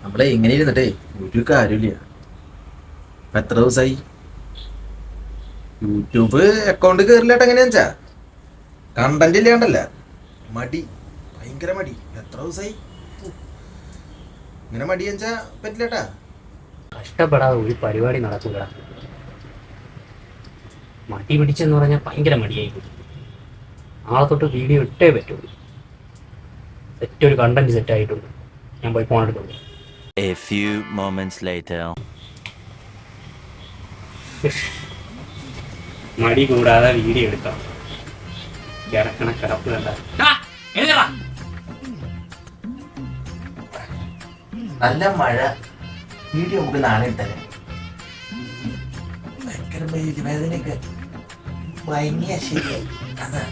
നമ്മളെ ഇങ്ങനെ ഇരുന്നിട്ടേ ഒരു കാര്യമില്ല. ഇപ്പൊ എത്ര ദിവസമായി യൂട്യൂബ് അക്കൗണ്ട് കയറില്ലാട്ട്? എങ്ങനെയാ വെച്ചാ കണ്ടന്റ് ഇല്ലാണ്ടല്ല, മടി, ഭയങ്കര മടി. എത്ര ദിവസമായി ഇങ്ങനെ മടി വെച്ചാ പറ്റില്ലട്ടാ. കഷ്ടപ്പെടാതെ ഒരു പരിപാടി നടക്കൂല. മടി പിടിച്ചെന്ന് പറഞ്ഞാൽ ഭയങ്കര മടിയായിരിക്കും. നാളെ തൊട്ട് വീഡിയോ ഇട്ടേ പറ്റുള്ളൂ. സെറ്റൊരു കണ്ടന്റ് സെറ്റ് ആയിട്ടുണ്ട്. ഞാൻ പോയി ഫോൺ എടുത്തോളൂ. A few moments later. മടി കൂടാതെ വീഡിയോ എടുക്കാം. കിടക്കണ കിടപ്പ് കണ്ട നല്ല മഴ, വീഡിയോ നമുക്ക് നാളെ തന്നെ. ഭയങ്കര വേദനയൊക്കെ ഭയങ്കര ശരിയായി. അതാ